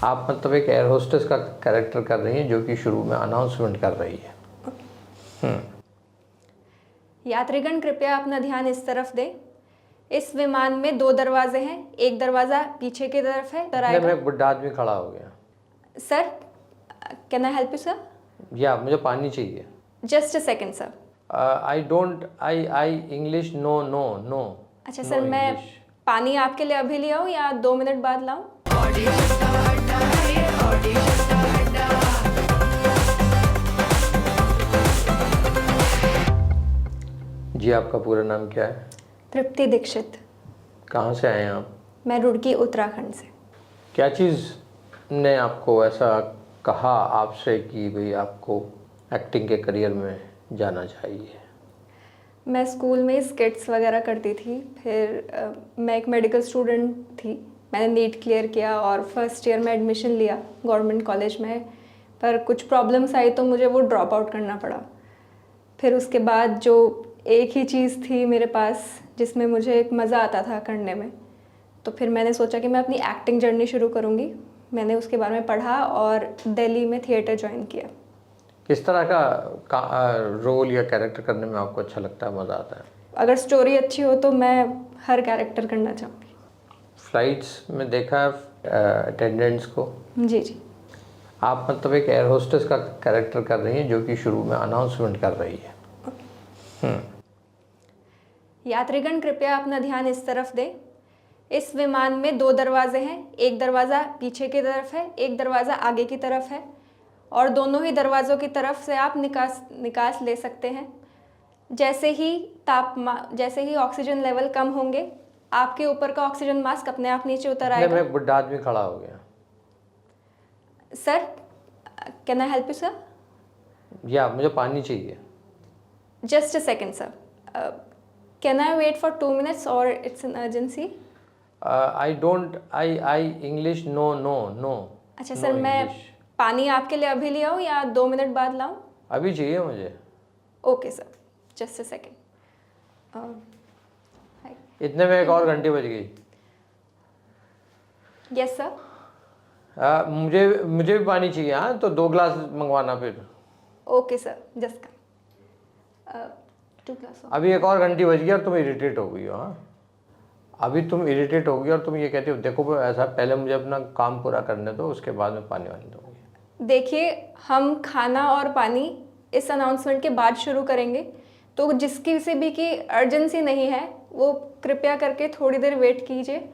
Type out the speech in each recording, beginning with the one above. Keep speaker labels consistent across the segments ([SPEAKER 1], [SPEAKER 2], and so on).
[SPEAKER 1] आप मतलब एक एयर होस्टेस का कैरेक्टर कर रही हैं जो कि शुरू में अनाउंसमेंट कर रही है।
[SPEAKER 2] यात्रीगण कृपया अपना ध्यान इस तरफ दें। इस विमान में 2 दरवाजे हैं, एक दरवाजा पीछे की तरफ है।
[SPEAKER 1] इतने में एक बुढ़ा आदमी खड़ा हो गया।
[SPEAKER 2] Sir, can I help you sir?
[SPEAKER 1] या मुझे पानी चाहिए।
[SPEAKER 2] Just a second sir.
[SPEAKER 1] I English no no no.
[SPEAKER 2] अच्छा सर, मैं पानी आपके लिए अभी ले आऊँ या 2 मिनट बाद लाऊँ?
[SPEAKER 1] जी, आपका पूरा नाम क्या है?
[SPEAKER 2] तृप्ति दीक्षित।
[SPEAKER 1] कहाँ से आए हैं आप?
[SPEAKER 2] मैं रुड़की उत्तराखंड से।
[SPEAKER 1] क्या चीज़ ने आपको ऐसा कहा आपसे कि भाई आपको एक्टिंग के करियर में जाना चाहिए?
[SPEAKER 2] मैं स्कूल में स्किट्स वगैरह करती थी, फिर मैं एक मेडिकल स्टूडेंट थी। मैंने नीट क्लियर किया और फर्स्ट ईयर में एडमिशन लिया गवर्नमेंट कॉलेज में, पर कुछ प्रॉब्लम्स आई तो मुझे वो ड्रॉप आउट करना पड़ा। फिर उसके बाद जो एक ही चीज़ थी मेरे पास जिसमें मुझे एक मज़ा आता था करने में, तो फिर मैंने सोचा कि मैं अपनी एक्टिंग जर्नी शुरू करूँगी। मैंने उसके बारे में पढ़ा और दिल्ली में थिएटर ज्वाइन किया।
[SPEAKER 1] किस तरह का रोल या कैरेक्टर करने में आपको अच्छा लगता है, मज़ा आता है?
[SPEAKER 2] अगर स्टोरी अच्छी हो तो मैं हर कैरेक्टर करना चाहूँगी।
[SPEAKER 1] फ्लाइट्स में देखा है अटेंडेंट्स को?
[SPEAKER 2] जी जी।
[SPEAKER 1] आप मतलब एक एयर होस्टेस का कैरेक्टर कर रही हैं जो कि शुरू में अनाउंसमेंट कर रही है।
[SPEAKER 2] यात्रीगण कृपया अपना ध्यान इस तरफ दें। इस विमान में 2 दरवाजे हैं, एक दरवाज़ा पीछे की तरफ है, एक दरवाज़ा आगे की तरफ है, और दोनों ही दरवाज़ों की तरफ से आप निकास ले सकते हैं। जैसे ही ऑक्सीजन लेवल कम होंगे, आपके ऊपर का ऑक्सीजन मास्क अपने आप नीचे उतर
[SPEAKER 1] इतने में
[SPEAKER 2] आएगा।
[SPEAKER 1] एक बुढ़ा आदमी खड़ा हो गया।
[SPEAKER 2] Sir, can I help you sir?
[SPEAKER 1] या मुझे पानी चाहिए।
[SPEAKER 2] Just a second sir. Can I wait for 2 minutes और it's an urgency?
[SPEAKER 1] I English no no no.
[SPEAKER 2] अच्छा सर, मैं पानी आपके लिए अभी ले आऊँ या 2 मिनट बाद लाऊँ?
[SPEAKER 1] अभी चाहिए मुझे।
[SPEAKER 2] Okay sir, just a second.
[SPEAKER 1] इतने में एक और घंटी बज गई।
[SPEAKER 2] Yes sir.
[SPEAKER 1] मुझे भी पानी चाहिए। हाँ, तो 2 ग्लास मंगवाना फिर।
[SPEAKER 2] Okay sir, just 2 glass.
[SPEAKER 1] अभी एक और घंटी बज गई और तुम इरिटेट हो गई हो। हाँ, अभी तुम इरिटेट हो गई और तुम ये कहते हो देखो ऐसा, पहले मुझे अपना काम पूरा करने दो, उसके बाद में पानी वानी दूंगी।
[SPEAKER 2] देखिए, हम खाना और पानी इस अनाउंसमेंट के बाद शुरू करेंगे, तो जिसकी से भी की अर्जेंसी नहीं है वो कृपया करके थोड़ी देर वेट कीजिए।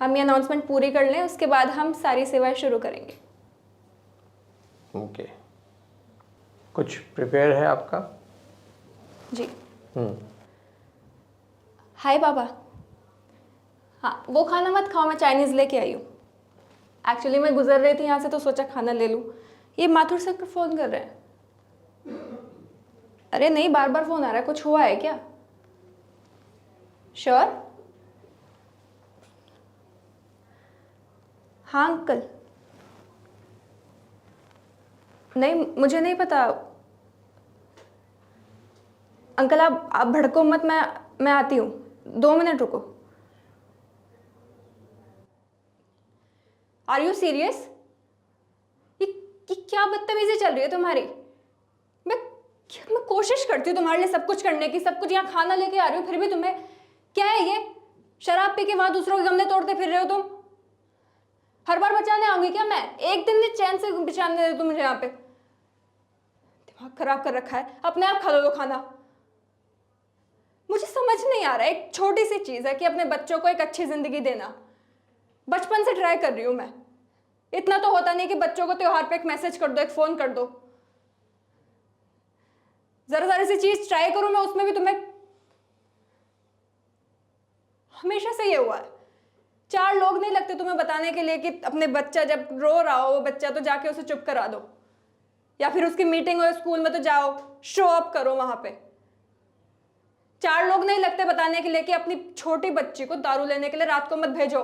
[SPEAKER 2] हम ये अनाउंसमेंट पूरी कर लें, उसके बाद हम सारी सेवाएं शुरू करेंगे।
[SPEAKER 1] ओके, कुछ प्रिपेयर है आपका?
[SPEAKER 2] जी। हाय बाबा। हाँ, वो खाना मत खाओ, मैं चाइनीज़ लेके आई हूँ। एक्चुअली मैं गुजर रही थी यहाँ से तो सोचा खाना ले लूँ। ये माथुर सर फ़ोन कर रहे हैं। अरे नहीं, बार बार फ़ोन आ रहा है, कुछ हुआ है क्या? श्योर? हाँ अंकल। नहीं, मुझे नहीं पता अंकल। आप भड़को मत, मैं आती हूँ, 2 मिनट रुको। Are you serious? ये क्या बदतमीजी चल रही है तुम्हारी? मैं कोशिश करती हूँ तुम्हारे लिए सब कुछ करने की, सब कुछ यहाँ खाना लेके आ रही हूँ, फिर भी तुम्हें क्या है ये? शराब पी के वहां दूसरों के गमले तोड़ते फिर रहे हो तुम। हर बार बचाने आऊंगी क्या मैं? एक दिन में चैन से बचाने दे तुम मुझे। यहाँ पे दिमाग खराब कर रखा है, अपने आप खा लो खाना। मुझे समझ नहीं आ रहा है, एक छोटी सी चीज है कि अपने बच्चों को एक अच्छी जिंदगी देना। बचपन से ट्राई कर रही हूं मैं। इतना तो होता नहीं कि बच्चों को त्योहार पे एक मैसेज कर दो, एक फोन कर दो। जरा जरा सी चीज ट्राई करूं मैं, उसमें भी तुम्हें हमेशा से ये हुआ है। 4 लोग नहीं लगते तुम्हें बताने के लिए कि अपने बच्चा जब रो रहा हो वो बच्चा, तो जाके उसे चुप करा दो, या फिर उसकी मीटिंग हो स्कूल में तो जाओ शो अप करो वहां पे। 4 लोग नहीं लगते बताने के लिए कि अपनी छोटी बच्ची को दारू लेने के लिए रात को मत भेजो।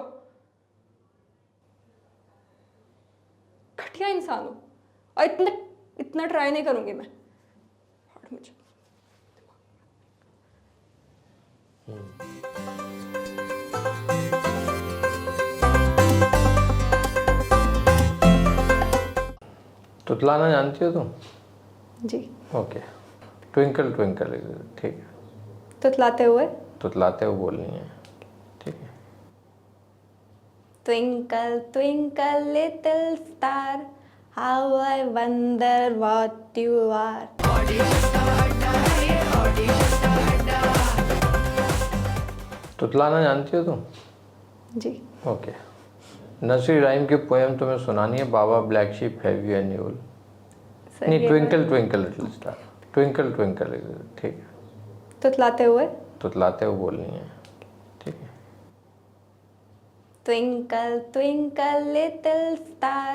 [SPEAKER 2] घटिया इंसान हूं और इतना ट्राई नहीं करूंगी मैं। मुझे
[SPEAKER 1] तुतलाना जानती हो तुम?
[SPEAKER 2] जी।
[SPEAKER 1] ओके। ट्विंकल ट्विंकल, ठीक है।
[SPEAKER 2] तुतलाते हुए?
[SPEAKER 1] तुतलाते हुए बोलनी है, ठीक है।
[SPEAKER 2] Twinkle, twinkle, little star, how I wonder what you are.
[SPEAKER 1] तुतलाना जानती हो तुम?
[SPEAKER 2] जी।
[SPEAKER 1] ओके। नर्सरी राइम की पोएम तुम्हें सुनानी है, baa baa black sheep have you any wool.
[SPEAKER 2] Sir,
[SPEAKER 1] नहीं,
[SPEAKER 2] ये
[SPEAKER 1] twinkle twinkle little star, twinkle twinkle, ठीक है।
[SPEAKER 2] तुतलाते हुए?
[SPEAKER 1] तुतलाते हुए बोलनी है, ठीक है।
[SPEAKER 2] Twinkle, twinkle, little star,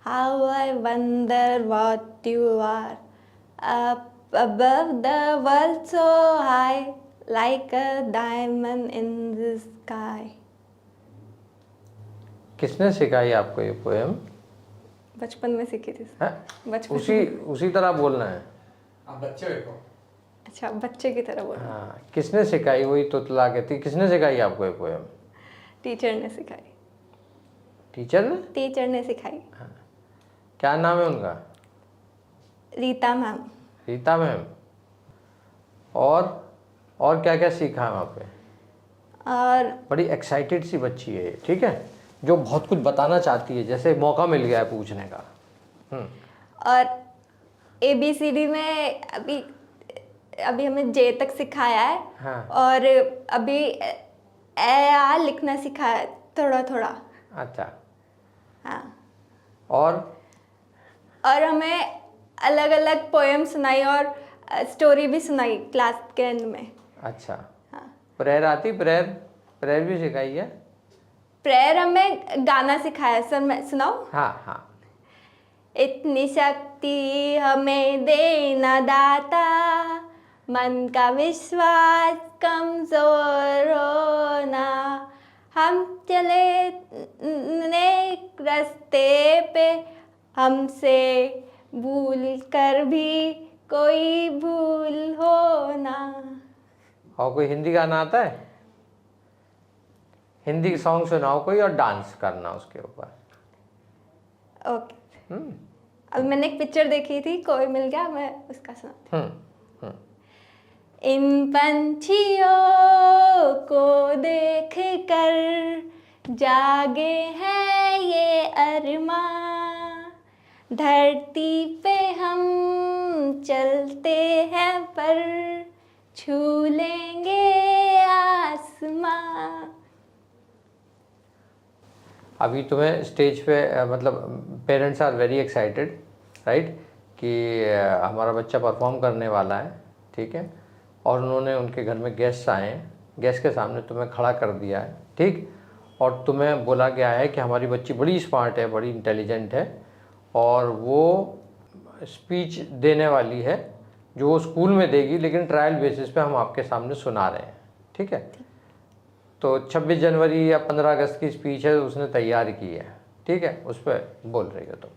[SPEAKER 2] how I wonder what you are. Up above the world so high, like a diamond in the sky.
[SPEAKER 1] किसने सिखाई आपको ये पोएम?
[SPEAKER 2] बचपन में सीखी थी सर।
[SPEAKER 1] है?
[SPEAKER 2] बचपन
[SPEAKER 1] उसी तरह बोलना है।
[SPEAKER 3] आप बच्चे हो।
[SPEAKER 2] अच्छा, बच्चे की तरह बोला।
[SPEAKER 1] हाँ, किसने सिखाई? वही तुतला के थी। किसने सिखाई आपको ये पोएम?
[SPEAKER 2] टीचर ने सिखाई।
[SPEAKER 1] टीचर ने?
[SPEAKER 2] टीचर ने सिखाई।
[SPEAKER 1] क्या नाम है उनका?
[SPEAKER 2] रीता मैम।
[SPEAKER 1] रीता मैम। और क्या क्या सीखा है वहाँ पे?
[SPEAKER 2] और
[SPEAKER 1] बड़ी एक्साइटेड सी बच्ची है ये, ठीक है, जो बहुत कुछ बताना चाहती है, जैसे मौका मिल गया है पूछने का।
[SPEAKER 2] और ABCD में अभी हमें J तक सिखाया है।
[SPEAKER 1] हाँ।
[SPEAKER 2] और अभी A लिखना सिखाया है थोड़ा थोड़ा।
[SPEAKER 1] अच्छा।
[SPEAKER 2] हाँ।
[SPEAKER 1] और
[SPEAKER 2] हमें अलग अलग पोएम सुनाई और स्टोरी भी सुनाई क्लास के एंड में।
[SPEAKER 1] अच्छा।
[SPEAKER 2] हाँ।
[SPEAKER 1] प्रेयर आती? प्रेयर भी सिखाई है?
[SPEAKER 2] प्रेयर हमें गाना सिखाया सर, मैं सुनाऊं?
[SPEAKER 1] हाँ हाँ।
[SPEAKER 2] इतनी शक्ति हमें देना दाता, मन का विश्वास कमजोर होना, हम चले नेक रास्ते पे, हमसे भूल कर भी कोई भूल होना।
[SPEAKER 1] और कोई हिंदी गाना आता है? हिंदी सॉन्ग सुनाओ कोई और डांस करना उसके ऊपर।
[SPEAKER 2] ओके। अब मैंने एक पिक्चर देखी थी, कोई मिल गया, मैं उसका सुनाती हूँ। इन पंछियों को देख कर जागे हैं ये अरमां, धरती पे हम चलते हैं पर छू लेंगे आसमां।
[SPEAKER 1] अभी तुम्हें स्टेज पे मतलब parents are very excited, right, कि हमारा बच्चा परफॉर्म करने वाला है, ठीक है, और उन्होंने उनके घर में गेस्ट आए हैं, गेस्ट के सामने तुम्हें खड़ा कर दिया है, ठीक, और तुम्हें बोला गया है कि हमारी बच्ची बड़ी स्मार्ट है, बड़ी इंटेलिजेंट है, और वो स्पीच देने वाली है जो वो स्कूल में देगी, लेकिन ट्रायल बेसिस पे हम आपके सामने सुना रहे हैं, ठीक है। तो 26 जनवरी या 15 अगस्त की स्पीच है, उसने तैयार की है, ठीक है, उस पर बोल रही हो तुम।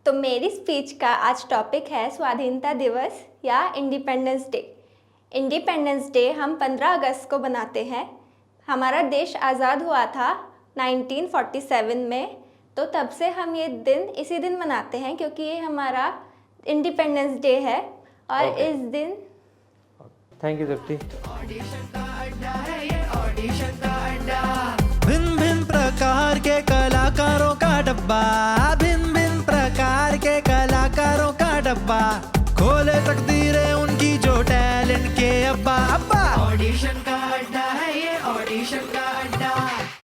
[SPEAKER 2] तो मेरी स्पीच का आज टॉपिक है स्वाधीनता दिवस या इंडिपेंडेंस डे। इंडिपेंडेंस डे हम 15 अगस्त को बनाते हैं। हमारा देश आज़ाद हुआ था 1947 में, तो तब से हम ये दिन इसी दिन मनाते हैं क्योंकि ये हमारा इंडिपेंडेंस डे है। और
[SPEAKER 1] Okay.
[SPEAKER 2] इस दिन
[SPEAKER 1] थैंक यू दीप्ति।
[SPEAKER 4] भिन्न भिन्न प्रकार के कलाकारों का डब्बा, भिन्न भिन्न प्रकार के कलाकारों का डब्बा, खोले तकदीरें उनकी जो टैग